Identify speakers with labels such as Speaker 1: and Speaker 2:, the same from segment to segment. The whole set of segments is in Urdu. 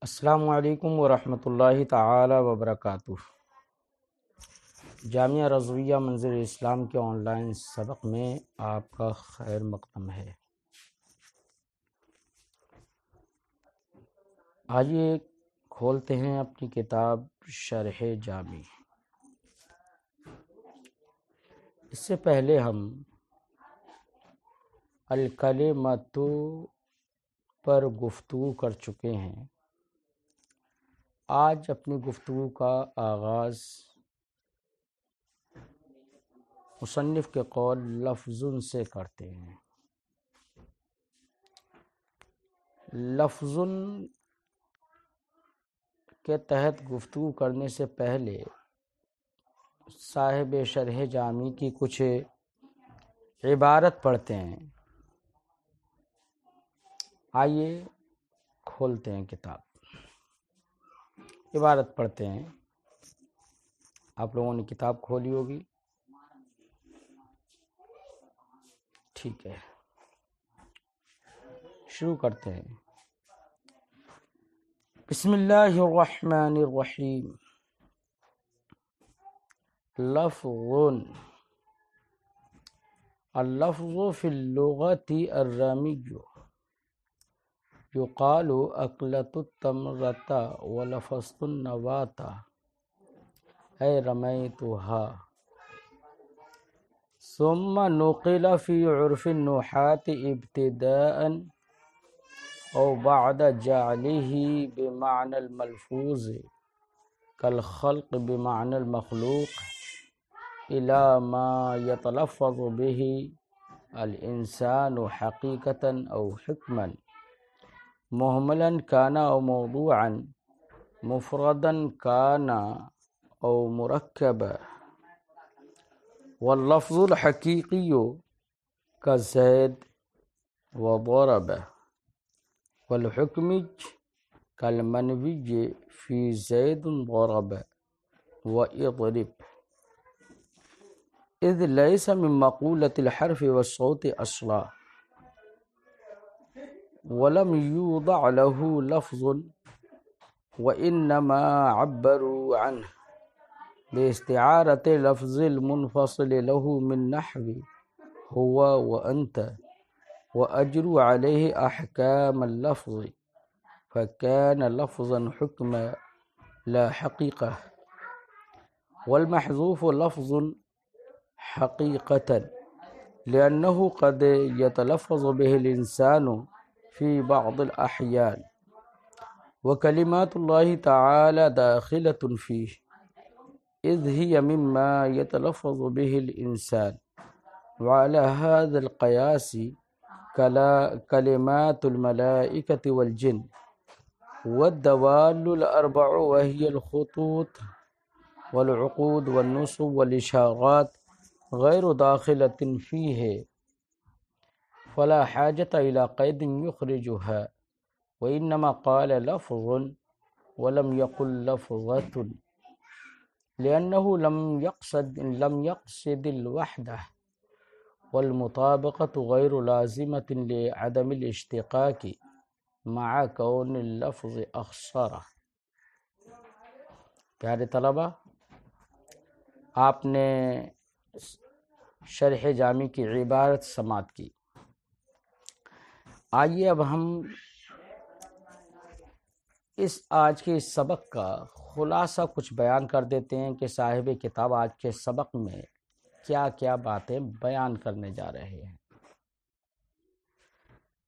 Speaker 1: السلام علیکم ورحمۃ اللہ تعالی وبرکاتہ۔ جامعہ رضویہ منظر اسلام کے آن لائن سبق میں آپ کا خیر مقدم ہے۔ آئیے کھولتے ہیں اپنی کتاب شرح جامی۔ اس سے پہلے ہم الکلمۃ پر گفتگو کر چکے ہیں۔ آج اپنی گفتگو کا آغاز مصنف کے قول لفظ سے کرتے ہیں۔ لفظ کے تحت گفتگو کرنے سے پہلے صاحب شرح جامی کی کچھ عبارت پڑھتے ہیں۔ آئیے کھولتے ہیں کتاب، عبارت پڑھتے ہیں۔ آپ لوگوں نے کتاب کھولی ہوگی، ٹھیک ہے، شروع کرتے ہیں۔ بسم اللہ الرحمن الرحیم۔ لفظ، اللفظ فی اللغت الرمی یقال اکلت التمرۃ ولفظت النواۃ اے رمیتها، ثم نقل فی عرف النحاة ابتداء او بعد جعله بمعنى الملفوظ كالخلق بمعنى المخلوق الى ما يتلفظ به الانسان حقيقة او حكما مهملا كان او موضوعا مفردا كان او مركبا، واللفظ الحقيقي كزيد وضرب، والحكمي كالمنوي في زيد ضرب واضرب، إذ ليس من مقولة الحرف والصوت أصلا، ولم يوضع له لفظ، وإنما عبروا عنه باستعارة لفظ المنفصل له من نحو هو وأنت، وأجروا عليه أحكام اللفظ، فكان لفظا حكما لا حقيقة، والمحذوف لفظ حقيقة لأنه قد يتلفظ به الإنسان في بعض الأحيان، وكلمات الله تعالى داخلة فيه، إذ هي مما يتلفظ به الإنسان، وعلى هذا القياس كلمات الملائكة والجن، والدوال الأربع وهي الخطوط والعقود والنصب والإشارات غير داخلة فيه، فلا حاجة إلى قيد يخرجها، وإنما قال لفظ ولم يقل لفظة، لأنه لم يقصد الوحدة، والمطابقة غير لازمة لعدم الاشتقاق مع كون اللفظ أخصر۔ پیارے طلبہ، آپ نے شرح جامی کی عبارت سماعت کی۔ آئیے اب ہم آج کے اس سبق کا خلاصہ کچھ بیان کر دیتے ہیں کہ صاحب کتاب آج کے سبق میں کیا کیا باتیں بیان کرنے جا رہے ہیں۔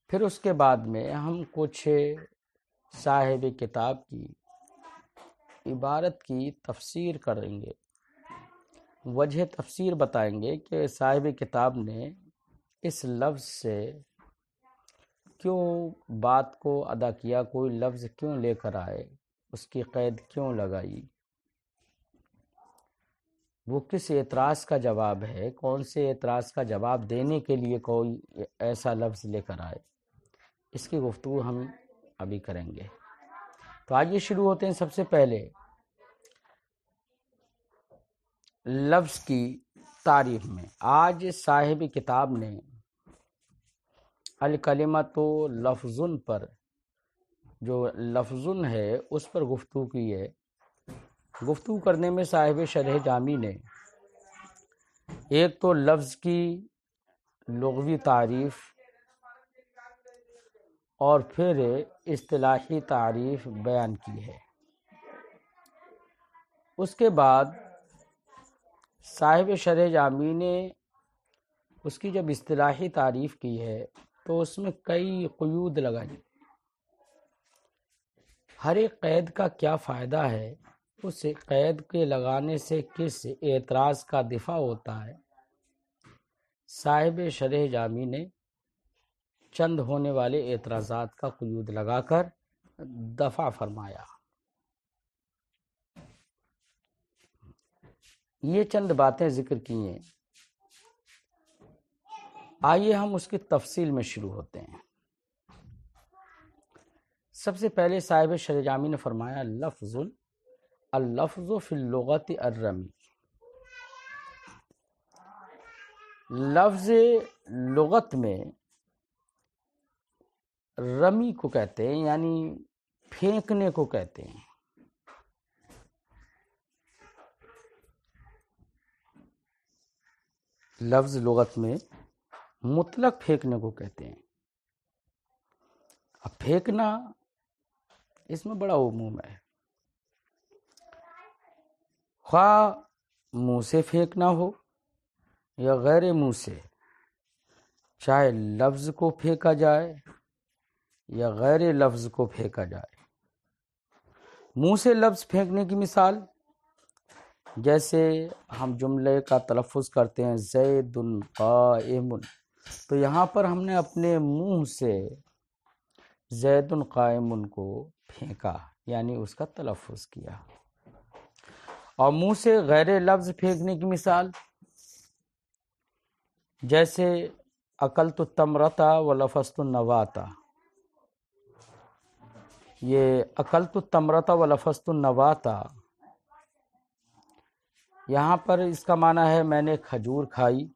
Speaker 1: پھر اس کے بعد میں ہم کچھ صاحب کتاب کی عبارت کی تفسیر کریں گے، وجہ تفسیر بتائیں گے کہ صاحب کتاب نے اس لفظ سے کیوں بات کو ادا کیا، کوئی لفظ کیوں لے کر آئے، اس کی قید کیوں لگائی، وہ کس اعتراض کا جواب ہے، کون سے اعتراض کا جواب دینے کے لیے کوئی ایسا لفظ لے کر آئے، اس کی گفتگو ہم ابھی کریں گے۔ تو آئیے شروع ہوتے ہیں۔ سب سے پہلے لفظ کی تعریف میں آج صاحب کتاب نے الکلمۃ لفظ پر جو لفظن ہے اس پر گفتگو کی ہے۔ گفتگو کرنے میں صاحب شرح جامی نے ایک تو لفظ کی لغوی تعریف اور پھر اصطلاحی تعریف بیان کی ہے۔ اس کے بعد صاحب شرح جامی نے اس کی جب اصطلاحی تعریف کی ہے تو اس میں کئی قیود لگائی۔ ہر ایک قید کا کیا فائدہ ہے، اس قید کے لگانے سے کس اعتراض کا دفاع ہوتا ہے، صاحب شرح جامی نے چند ہونے والے اعتراضات کا قیود لگا کر دفاع فرمایا۔ یہ چند باتیں ذکر کی ہیں، آئیے ہم اس کی تفصیل میں شروع ہوتے ہیں۔ سب سے پہلے صاحب شرح جامی نے فرمایا اللفظ فی اللغت الرمی، لفظ لغت میں رمی کو کہتے ہیں، یعنی پھینکنے کو کہتے ہیں۔ لفظ لغت میں مطلق پھینکنے کو کہتے ہیں۔ اب پھینکنا اس میں بڑا عموم ہے، خواہ منہ سے پھینکنا ہو یا غیر منہ سے، چاہے لفظ کو پھینکا جائے یا غیر لفظ کو پھینکا جائے۔ منہ سے لفظ پھینکنے کی مثال، جیسے ہم جملے کا تلفظ کرتے ہیں زید قائم، تو یہاں پر ہم نے اپنے منہ سے زید قائم کو پھینکا، یعنی اس کا تلفظ کیا۔ اور منہ سے غیر لفظ پھینکنے کی مثال، جیسے اکلت التمرۃ ولفظت النواۃ، یہ اکلت التمرۃ ولفظت النواۃ یہاں پر اس کا معنی ہے میں نے کھجور کھائی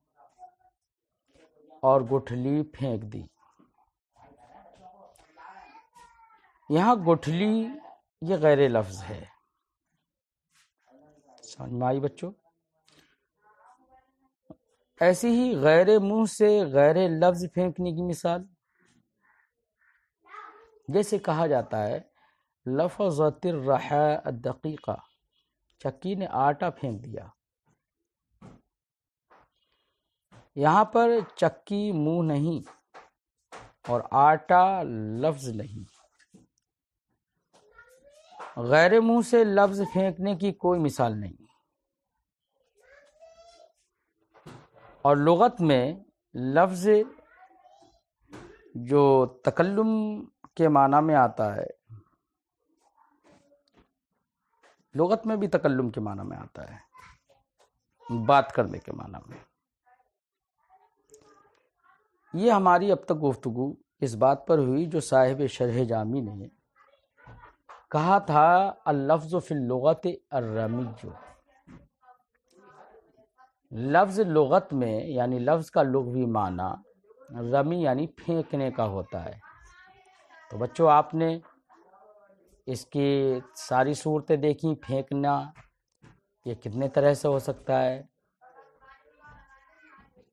Speaker 1: اور گٹھلی پھینک دی۔ یہاں گٹھلی یہ غیر لفظ ہے، سمجھ میں آئی بچوں؟ ایسی ہی غیر منہ سے غیر لفظ پھینکنے کی مثال، جیسے کہا جاتا ہے لفظت الرحا الدقیقہ، چکی نے آٹا پھینک دیا۔ یہاں پر چکی منہ نہیں اور آٹا لفظ نہیں۔ غیر منہ سے لفظ پھینکنے کی کوئی مثال نہیں۔ اور لغت میں لفظ جو تکلم کے معنی میں آتا ہے، لغت میں بھی تکلم کے معنی میں آتا ہے، بات کرنے کے معنی میں۔ یہ ہماری اب تک گفتگو اس بات پر ہوئی جو صاحب شرح جامی نے کہا تھا اللفظ فی اللغت الرمی، لفظ لغت میں یعنی لفظ کا لغوی معنی رمی یعنی پھینکنے کا ہوتا ہے۔ تو بچوں آپ نے اس کی ساری صورتیں دیکھی۔ پھینکنا یہ کتنے طرح سے ہو سکتا ہے،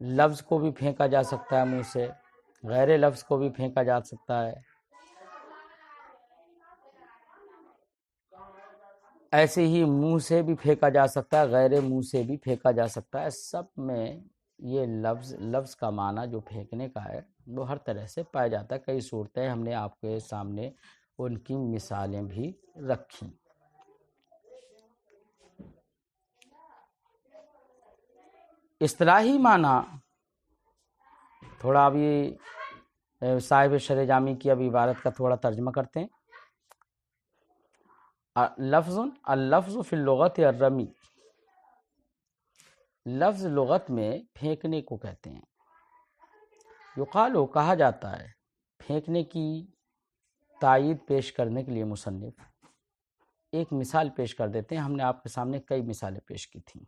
Speaker 1: لفظ کو بھی پھینکا جا سکتا ہے منہ سے، غیر لفظ کو بھی پھینکا جا سکتا ہے، ایسے ہی منہ سے بھی پھینکا جا سکتا ہے، غیر منہ سے بھی پھینکا جا سکتا ہے۔ سب میں یہ لفظ کا معنی جو پھینکنے کا ہے وہ ہر طرح سے پایا جاتا ہے۔ کئی صورتیں ہم نے آپ کے سامنے ان کی مثالیں بھی رکھیں۔ اصطلاحی معنی تھوڑا ابھی صاحب شرح جامی کی اب عبارت کا تھوڑا ترجمہ کرتے ہیں۔ اللفظ فی اللغت الرمی، لفظ لغت میں پھینکنے کو کہتے ہیں۔ یقال کہا جاتا ہے، پھینکنے کی تائید پیش کرنے کے لیے مصنف ایک مثال پیش کر دیتے ہیں۔ ہم نے آپ کے سامنے کئی مثالیں پیش کی تھیں۔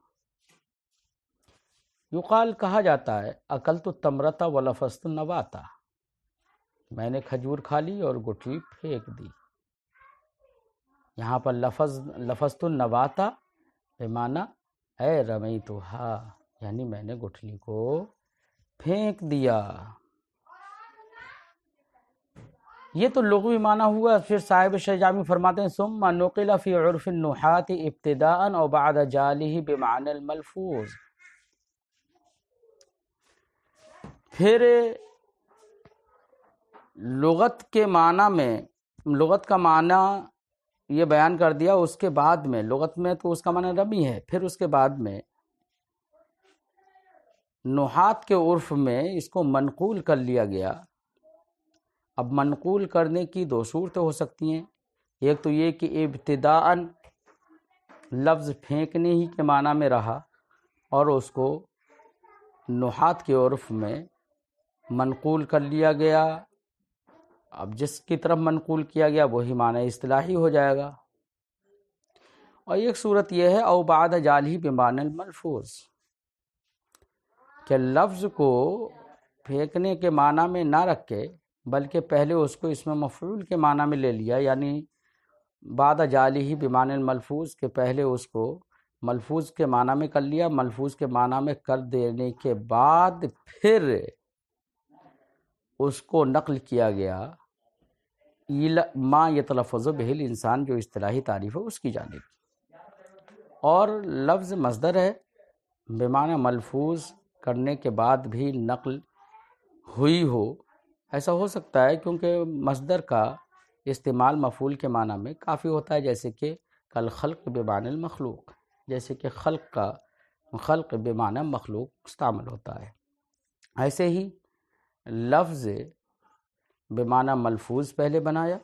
Speaker 1: یقال کہا جاتا ہے اکلت التمرۃ ولفظت النواۃ، میں نے کھجور کھا لی اور گٹھلی پھینک دی۔ یہاں پر لفظت النواتا بمعنی اے رمیتھا، یعنی میں نے گٹھلی کو پھینک دیا۔ یہ تو لغوی معنی ہوا۔ پھر صاحب شرح جامی فرماتے ہیں ثم نقل فی عرف النحات ابتداء او بعد جالہ بمعنی الملفوظ، پھر لغت کے معنی میں، لغت کا معنی یہ بیان کر دیا، اس کے بعد میں لغت میں تو اس کا معنی رمی ہے، پھر اس کے بعد میں نحات کے عرف میں اس کو منقول کر لیا گیا۔ اب منقول کرنے کی دو صورتیں ہو سکتی ہیں، ایک تو یہ کہ ابتداءً لفظ پھینکنے ہی کے معنی میں رہا اور اس کو نحات کے عرف میں منقول کر لیا گیا، اب جس کی طرف منقول کیا گیا وہی معنی اصطلاحی ہو جائے گا۔ اور ایک صورت یہ ہے او بعد جالہ بمعنی الملفوظ، کہ لفظ کو پھینکنے کے معنی میں نہ رکھ کے بلکہ پہلے اس کو اسم مفعول کے معنی میں لے لیا، یعنی بعد جالہ بمعنی الملفوظ کے پہلے اس کو ملفوظ کے معنی میں کر لیا، ملفوظ کے معنی میں کر دینے کے بعد پھر اس کو نقل کیا گیا ما یتلفظ بہ الانسان، جو اصطلاحی تعریف ہے اس کی جانب، اور لفظ مصدر ہے بمعنی ملفوظ کرنے کے بعد بھی نقل ہوئی ہو۔ ایسا ہو سکتا ہے کیونکہ مصدر کا استعمال مفعول کے معنی میں کافی ہوتا ہے، جیسے کہ کالخلق بمعنی المخلوق، جیسے کہ خلق بمعنی مخلوق استعمال ہوتا ہے۔ ایسے ہی لفظ بمعنی ملفوظ پہلے بنایا،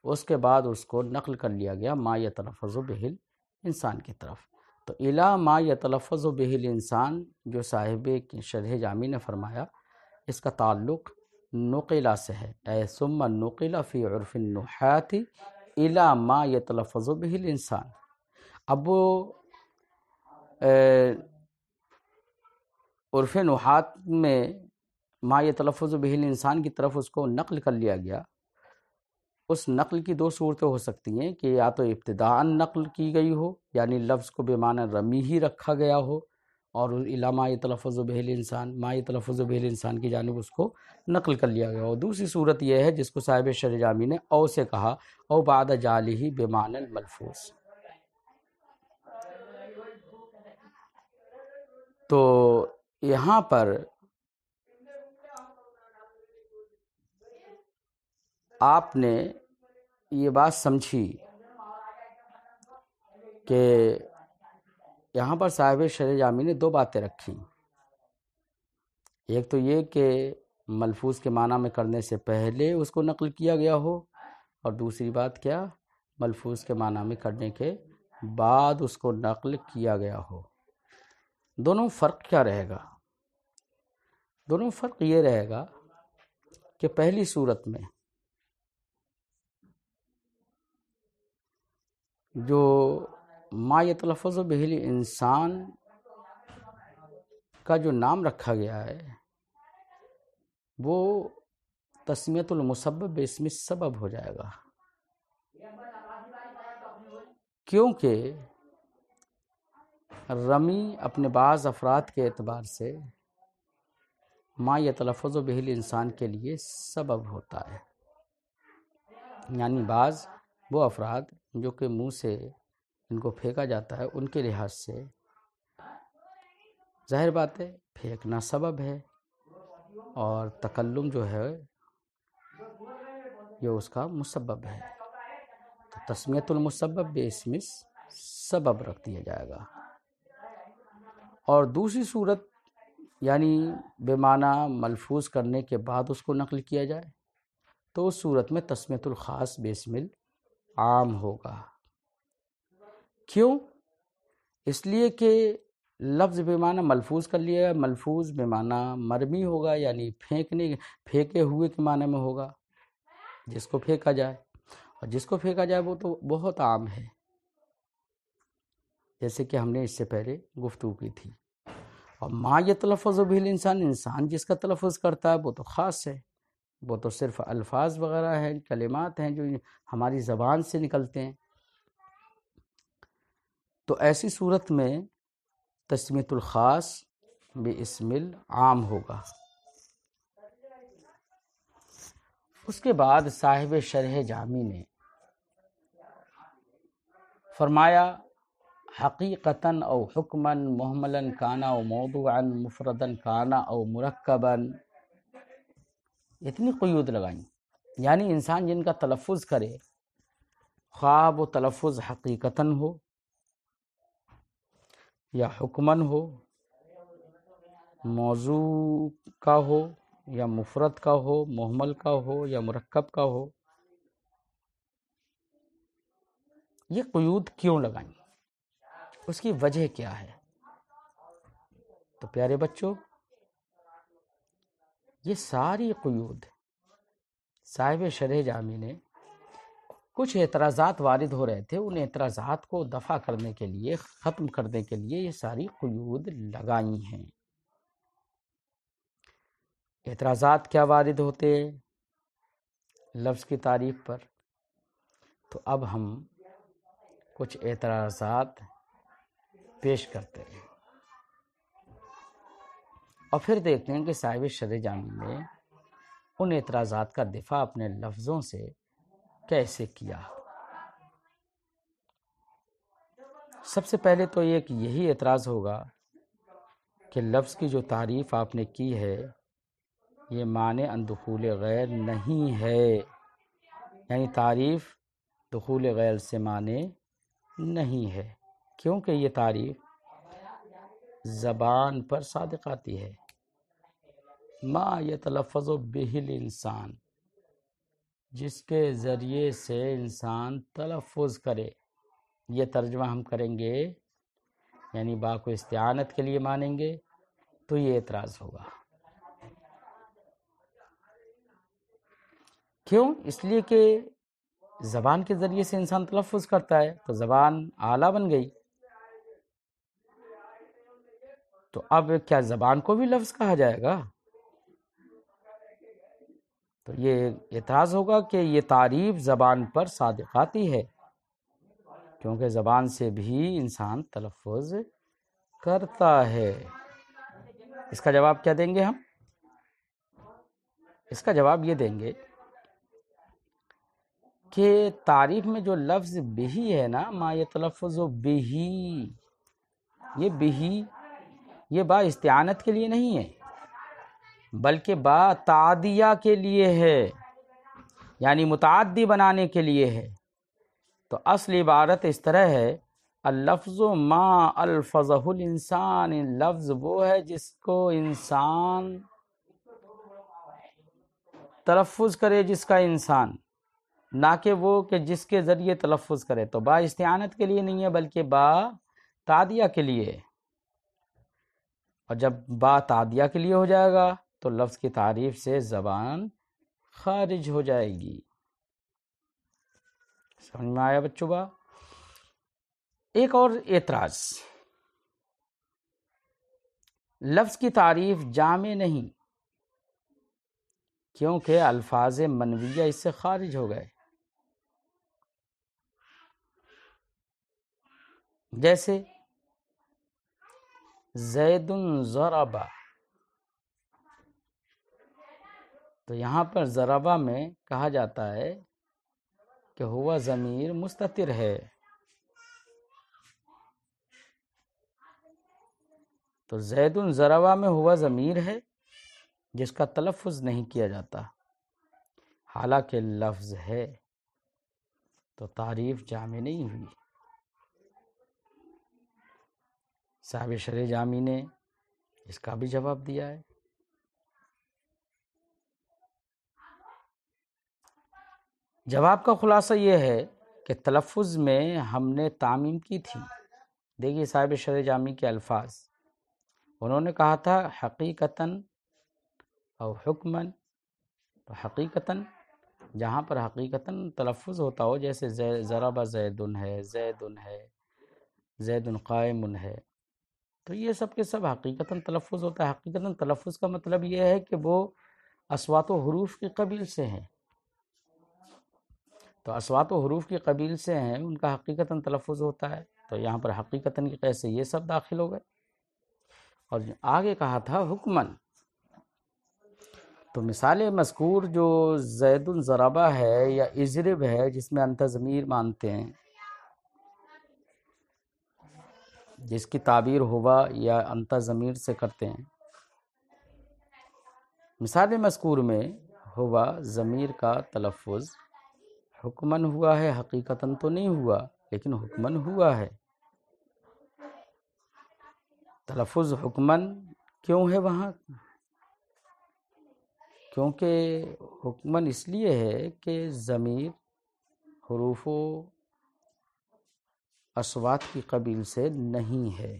Speaker 1: اس کے بعد اس کو نقل کر لیا گیا ما یتلفظ بہ الانسان کی طرف۔ تو الا ما یتلفظ بہ الانسان جو صاحب شرح جامی نے فرمایا، اس کا تعلق نقلا سے ہے، اے ثم نقل فی عرف النحات الا ما یتلفظ بہ الانسان۔ اب وہ عرف نحات میں ما یتلفظ بہ الانسان کی طرف اس کو نقل کر لیا گیا، اس نقل کی دو صورتیں ہو سکتی ہیں کہ یا تو ابتداءً نقل کی گئی ہو، یعنی لفظ کو بمعنی رمی ہی رکھا گیا ہو اور الی ما یتلفظ بہ الانسان، ما یتلفظ بہ الانسان کی جانب اس کو نقل کر لیا گیا ہو۔ دوسری صورت یہ ہے جس کو صاحب شرح جامی نے او سے کہا، او بعد جالہ بمعنی الملفوظ۔ تو یہاں پر آپ نے یہ بات سمجھی کہ یہاں پر صاحب شرح جامی نے دو باتیں رکھی، ایک تو یہ کہ ملفوظ کے معنی میں کرنے سے پہلے اس کو نقل کیا گیا ہو، اور دوسری بات کیا، ملفوظ کے معنی میں کرنے کے بعد اس کو نقل کیا گیا ہو۔ دونوں فرق کیا رہے گا؟ دونوں فرق یہ رہے گا کہ پہلی صورت میں جو ما یتلفظ بہ الانسان کا جو نام رکھا گیا ہے وہ تسمیۃ المسبب باسم السبب ہو جائے گا، کیونکہ رمی اپنے بعض افراد کے اعتبار سے ما یتلفظ بہ الانسان کے لیے سبب ہوتا ہے، یعنی بعض وہ افراد جو کہ منہ سے ان کو پھینکا جاتا ہے ان کے لحاظ سے ظاہر بات ہے پھینکنا سبب ہے، اور تکلم جو ہے یہ اس کا مسبب ہے، تو تسمیۃ المسبب باسم سبب رکھ دیا جائے گا۔ اور دوسری صورت یعنی بمعنی ملفوظ کرنے کے بعد اس کو نقل کیا جائے تو اس صورت میں تسمیۃ الخاص باسم العام ہوگا۔ کیوں؟ اس لیے کہ لفظ بمعنی ملفوظ کر لیا، ملفوظ بمعنی مرمی ہوگا، یعنی پھینکے ہوئے کے معنی میں ہوگا، جس کو پھینکا جائے، اور جس کو پھینکا جائے وہ تو بہت عام ہے، جیسے کہ ہم نے اس سے پہلے گفتگو کی تھی۔ اور ما یتلفظ بہ الانسان، انسان جس کا تلفظ کرتا ہے وہ تو خاص ہے، وہ تو صرف الفاظ وغیرہ ہیں، کلمات ہیں جو ہماری زبان سے نکلتے ہیں، تو ایسی صورت میں تسمیۃ الخاص باسم العام ہوگا۔ اس کے بعد صاحب شرح جامی نے فرمایا حقیقتاً او حکماً محملاً کانا او موضوعاً مفرداً کانا او مرکباً، اتنی قیود لگائیں، یعنی انسان جن کا تلفظ کرے، خواہ وہ تلفظ حقیقتاً ہو یا حکماً ہو، موضوع کا ہو یا مفرد کا ہو، محمل کا ہو یا مرکب کا ہو، یہ قیود کیوں لگائیں؟ اس کی وجہ کیا ہے؟ تو پیارے بچوں، یہ ساری قیود صاحب شرح جامی نے کچھ اعتراضات وارد ہو رہے تھے، ان اعتراضات کو دفع کرنے کے لیے، ختم کرنے کے لیے یہ ساری قیود لگائی ہیں۔ اعتراضات کیا وارد ہوتے لفظ کی تعریف پر؟ تو اب ہم کچھ اعتراضات پیش کرتے ہیں اور پھر دیکھتے ہیں کہ صاحب شرح جامی نے ان اعتراضات کا دفاع اپنے لفظوں سے کیسے کیا۔ سب سے پہلے تو ایک یہی اعتراض ہوگا کہ لفظ کی جو تعریف آپ نے کی ہے یہ مانع عن دخول غیر نہیں ہے، یعنی تعریف دخول غیر سے مانع نہیں ہے، کیونکہ یہ تعریف زبان پر صادق آتی ہے۔ ما یتلفظ بہ الانسان، جس کے ذریعے سے انسان تلفظ کرے، یہ ترجمہ ہم کریں گے یعنی با کو استعانت کے لیے مانیں گے تو یہ اعتراض ہوگا۔ کیوں؟ اس لیے کہ زبان کے ذریعے سے انسان تلفظ کرتا ہے تو زبان آلہ بن گئی، تو اب کیا زبان کو بھی لفظ کہا جائے گا؟ تو یہ اعتراض ہوگا کہ یہ تعریف زبان پر صادق آتی ہے، کیونکہ زبان سے بھی انسان تلفظ کرتا ہے۔ اس کا جواب کیا دیں گے ہم؟ اس کا جواب یہ دیں گے کہ تعریف میں جو لفظ بہی ہے نا، ما یتلفظ بہی، یہ بہی یہ با استعانت کے لیے نہیں ہے بلکہ با تعدیہ کے لیے ہے، یعنی متعدی بنانے کے لیے ہے۔ تو اصل عبارت اس طرح ہے، اللفظ ما الفظہ الانسان، لفظ وہ ہے جس کو انسان تلفظ کرے، جس کا انسان، نہ کہ وہ کہ جس کے ذریعے تلفظ کرے۔ تو با استعانت کے لیے نہیں ہے بلکہ با تعدیہ کے لیے ہے، اور جب با تعدیہ کے لیے ہو جائے گا تو لفظ کی تعریف سے زبان خارج ہو جائے گی۔ سمجھ میں آیا بچوں با؟ ایک اور اعتراض، لفظ کی تعریف جامع نہیں، کیونکہ الفاظ منویہ اس سے خارج ہو گئے، جیسے زید ضرب، تو یہاں پر ضربہ میں کہا جاتا ہے کہ ہوا ضمیر مستتر ہے، تو زید ضربہ میں ہوا ضمیر ہے جس کا تلفظ نہیں کیا جاتا، حالانکہ لفظ ہے، تو تعریف جامع نہیں ہوئی۔ صاحب شرح جامی نے اس کا بھی جواب دیا ہے۔ جواب کا خلاصہ یہ ہے کہ تلفظ میں ہم نے تعمیم کی تھی۔ دیکھیے صاحب شرح جامی کے الفاظ، انہوں نے کہا تھا حقیقتاً او حکماً، تو حقیقتاً جہاں پر حقیقتاً تلفظ ہوتا ہو، جیسے ضرب زیدن ہے، زیدن ہے، زیدن قائم ہے، تو یہ سب کے سب حقیقتاً تلفظ ہوتا ہے۔ حقیقتاً تلفظ کا مطلب یہ ہے کہ وہ اصوات و حروف کی قبیل سے ہیں، تو اصوات و حروف کی قبیل سے ہیں، ان کا حقیقتاً تلفظ ہوتا ہے۔ تو یہاں پر حقیقتاً کی قید سے یہ سب داخل ہو گئے. اور آگے کہا تھا حکمن، تو مثال مذکور جو زید ضربہ ہے یا اضرب ہے، جس میں انت ضمیر مانتے ہیں، جس کی تعبیر ہوا یا انت ضمیر سے کرتے ہیں، مثال مذکور میں ہوا ضمیر کا تلفظ حکمن ہوا ہے، حقیقتاً تو نہیں ہوا لیکن حکمن ہوا ہے. تلفظ حکمن کیوں ہے وہاں؟ کیونکہ حکمن اس لیے ہے کہ ضمیر حروف و اصوات کی قبیل سے نہیں ہے،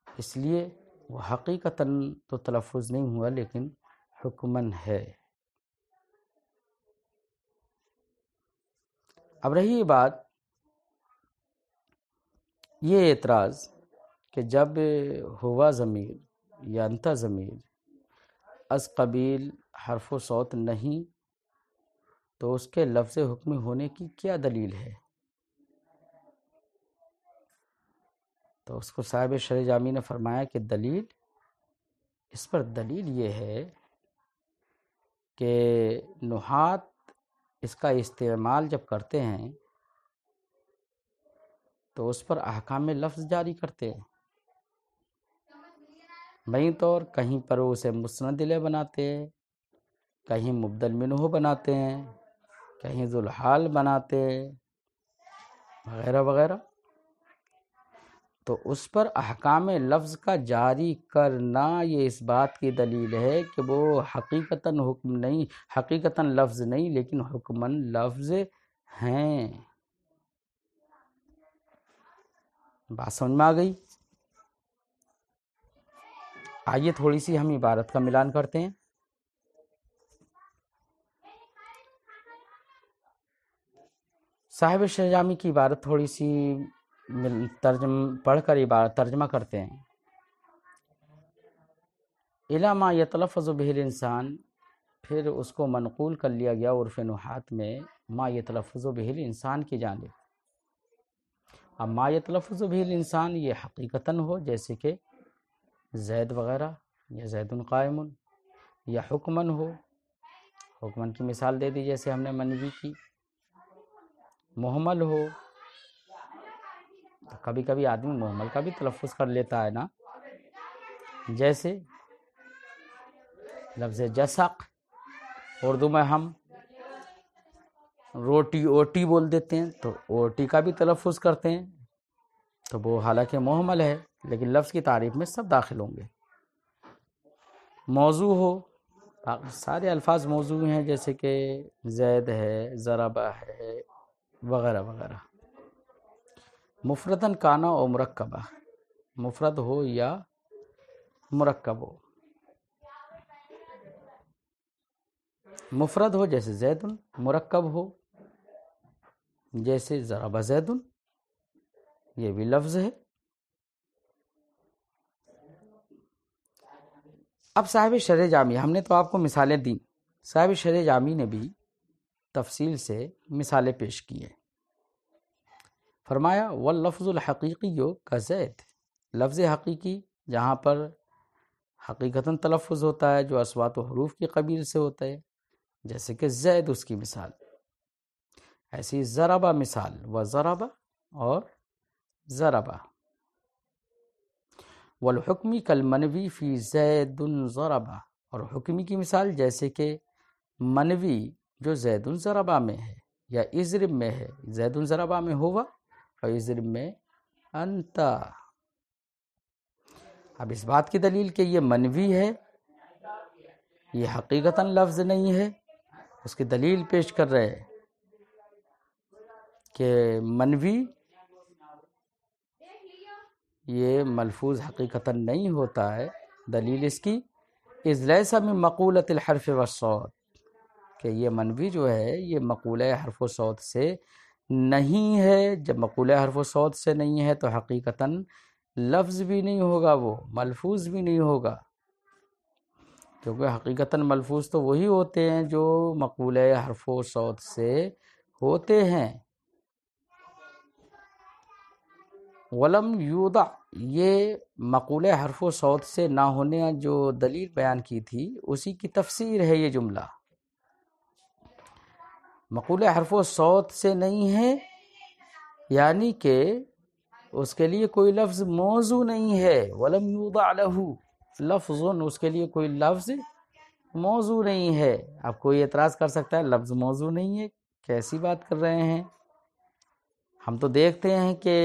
Speaker 1: اس لیے وہ حقیقتاً تو تلفظ نہیں ہوا لیکن حکمن ہے. اب رہی بات یہ اعتراض کہ جب ہوا ضمیر یا انت ضمیر از قبیل حرف و صوت نہیں تو اس کے لفظ حکمی ہونے کی کیا دلیل ہے؟ تو اس کو صاحب شرح جامی نے فرمایا کہ دلیل، اس پر دلیل یہ ہے کہ نحات اس کا استعمال جب کرتے ہیں تو اس پر احکام لفظ جاری کرتے ہیں. بہی طور کہیں پر اسے مسند الیہ بناتے ہیں، کہیں مبدل منہ بناتے ہیں، کہیں ذو الحال بناتے ہیں، وغیرہ وغیرہ. تو اس پر احکام لفظ کا جاری کرنا یہ اس بات کی دلیل ہے کہ وہ حقیقتاً حکم نہیں، حقیقتاً لفظ نہیں لیکن حکماً لفظ ہیں. بات سمجھ میں آ گئی؟ آئیے تھوڑی سی ہم عبارت کا ملان کرتے ہیں. صاحب شرح جامی کی عبارت تھوڑی سی پڑھ کر عبارت ترجمہ کرتے ہیں. اِلیٰ ما یتلفظ بہ الانسان، پھر اس کو منقول کر لیا گیا عرف نحات میں ما یتلفظ بہ الانسان کی جانب. اب ما یتلفظ بہ الانسان یہ حقیقتاً ہو جیسے کہ زید وغیرہ یا زید قائم، یا حکمن ہو، حکمن کی مثال دے دی جیسے ہم نے منوی کی. محمل ہو، تو کبھی کبھی آدمی محمل کا بھی تلفظ کر لیتا ہے نا، جیسے لفظ جسق، اردو میں ہم روٹی اوٹی بول دیتے ہیں تو اوٹی کا بھی تلفظ کرتے ہیں، تو وہ حالانکہ محمل ہے لیکن لفظ کی تعریف میں سب داخل ہوں گے. موضوع ہو، سارے الفاظ موضوع ہیں جیسے کہ زید ہے، ضربہ ہے، وغیرہ وغیرہ. مفردن کانا و مرکبہ، مفرد ہو یا مرکب ہو. مفرد ہو جیسے زید، مرکب ہو جیسے ضرب زید، یہ بھی لفظ ہے. اب صاحب شرح جامی، ہم نے تو آپ کو مثالیں دیں، صاحب شرح جامی نے بھی تفصیل سے مثالیں پیش کی ہیں. فرمایا واللفظ الحقیقی کزید، لفظ حقیقی جہاں پر حقیقتاً تلفظ ہوتا ہے جو اصوات و حروف کی قبیل سے ہوتا ہے، جیسے کہ زید اس کی مثال. ایسی ضربہ مثال، و ضربہ اور ضربہ. والحکمی کالمنوی فی زید ضربہ، اور حکمی کی مثال جیسے کہ منوی جو زید ضربہ میں ہے یا اضرب میں ہے. زید ضربہ میں ہوا اور اضرب میں انتا. اب اس بات کی دلیل کہ یہ منوی ہے، یہ حقیقتاً لفظ نہیں ہے، اس کی دلیل پیش کر رہے ہیں کہ منوی یہ ملفوظ حقیقتاً نہیں ہوتا ہے. دلیل اس کی اذ لیس من مقولۃ الحرف والصوت، کہ یہ منوی جو ہے یہ مقولہ حرف و صوت سے نہیں ہے. جب مقولہ حرف و صوت سے نہیں ہے تو حقیقتاً لفظ بھی نہیں ہوگا، وہ ملفوظ بھی نہیں ہوگا، کیونکہ حقیقتاً ملفوظ تو وہی ہوتے ہیں جو مقولہ حرف و صوت سے ہوتے ہیں. ولم یوضع، یہ مقولہ حرف و صوت سے نہ ہونے جو دلیل بیان کی تھی اسی کی تفسیر ہے یہ جملہ۔ مقولہ حرف و صوت سے نہیں ہے، یعنی کہ اس کے لیے کوئی لفظ موضوع نہیں ہے۔ ولم یوضع لہ لفظ، اس کے لیے کوئی لفظ موضوع نہیں ہے۔ اب کوئی اعتراض کر سکتا ہے لفظ موضوع نہیں ہے، کیسی بات کر رہے ہیں؟ ہم تو دیکھتے ہیں کہ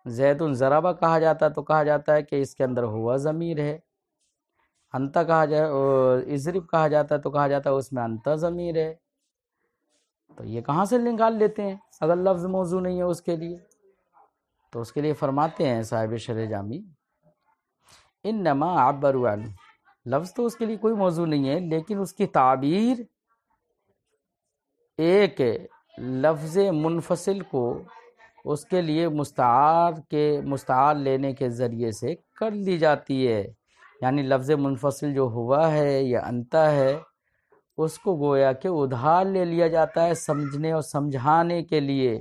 Speaker 1: زید ضربہ کہا جاتا ہے تو کہا جاتا ہے کہ اس کے اندر ہوا ضمیر ہے، انتا کہا جائے اور اضرب کہا جاتا ہے تو کہا جاتا ہے اس میں انتا ضمیر ہے۔ تو یہ کہاں سے نکال لیتے ہیں اگر لفظ موضوع نہیں ہے اس کے لیے؟ تو اس کے لیے فرماتے ہیں صاحب شرح جامی، انما عبروا عنہ، لفظ تو اس کے لیے کوئی موضوع نہیں ہے لیکن اس کی تعبیر ایک لفظ منفصل کو اس کے لیے مستعار لینے کے ذریعے سے کر لی جاتی ہے۔ یعنی لفظ منفصل جو ہوا ہے یا انتا ہے اس کو گویا کہ ادھار لے لیا جاتا ہے سمجھنے اور سمجھانے کے لیے۔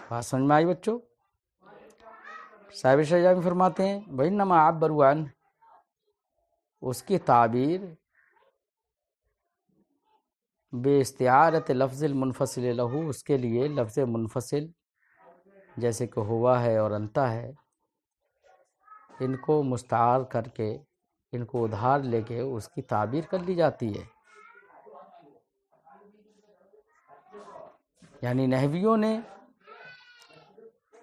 Speaker 1: بات سمجھ میں آئی بچوں؟ صاحب شجاع فرماتے ہیں وَإِنَّمَا عَبَّرُوا عَنْهُ، اس کی تعبیر بے استعارت لفظ المنفصل لہو، اس کے لیے لفظ منفصل جیسے کہ ہوا ہے اور انتا ہے، ان کو مستعار کر کے، ان کو ادھار لے کے اس کی تعبیر کر لی جاتی ہے۔ یعنی نحویوں نے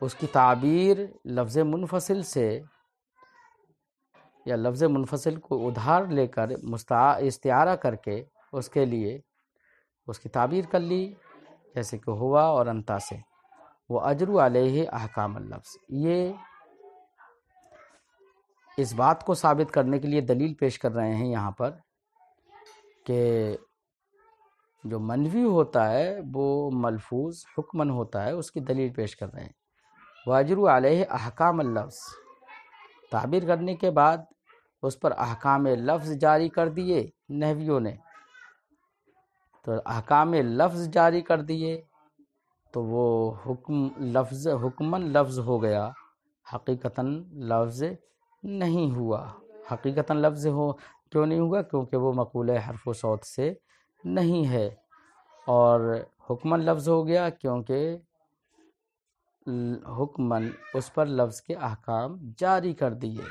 Speaker 1: اس کی تعبیر لفظ منفصل سے یا لفظ منفصل کو ادھار لے کر استعارہ کر کے اس کے لیے اس کی تعبیر کر لی، جیسے کہ ہوا اور انتا سے۔ وہ اجرو علیہ احکام اللفظ، یہ اس بات کو ثابت کرنے کے لیے دلیل پیش کر رہے ہیں یہاں پر کہ جو منفی ہوتا ہے وہ ملفوظ حکمن ہوتا ہے، اس کی دلیل پیش کر رہے ہیں۔ واجرو علیہ احکام اللفظ، تعبیر کرنے کے بعد اس پر احکام لفظ جاری کر دیے نحویوں نے، تو احکام لفظ جاری کر دیے تو وہ حکمن لفظ ہو گیا، حقیقتاً لفظ نہیں ہوا۔ حقیقتاً لفظ کیوں نہیں ہوا؟ کیونکہ وہ مقولہ حرف و صوت سے نہیں ہے، اور حکمن لفظ ہو گیا کیونکہ حکمن اس پر لفظ کے احکام جاری کر دیے۔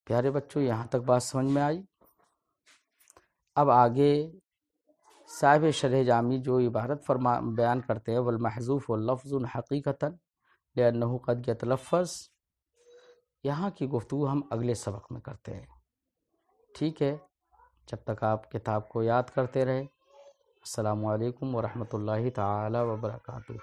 Speaker 1: پیارے بچوں، یہاں تک بات سمجھ میں آئی؟ اب آگے صاحب شرح جامی جو عبارت بیان کرتے ہیں والمحذوف لفظ حقیقتاً لأنه قد يتلفظ، یہاں کی گفتگو ہم اگلے سبق میں کرتے ہیں۔ ٹھیک ہے، جب تک آپ کتاب کو یاد کرتے رہے۔ السلام علیکم ورحمۃ اللہ تعالی وبرکاتہ۔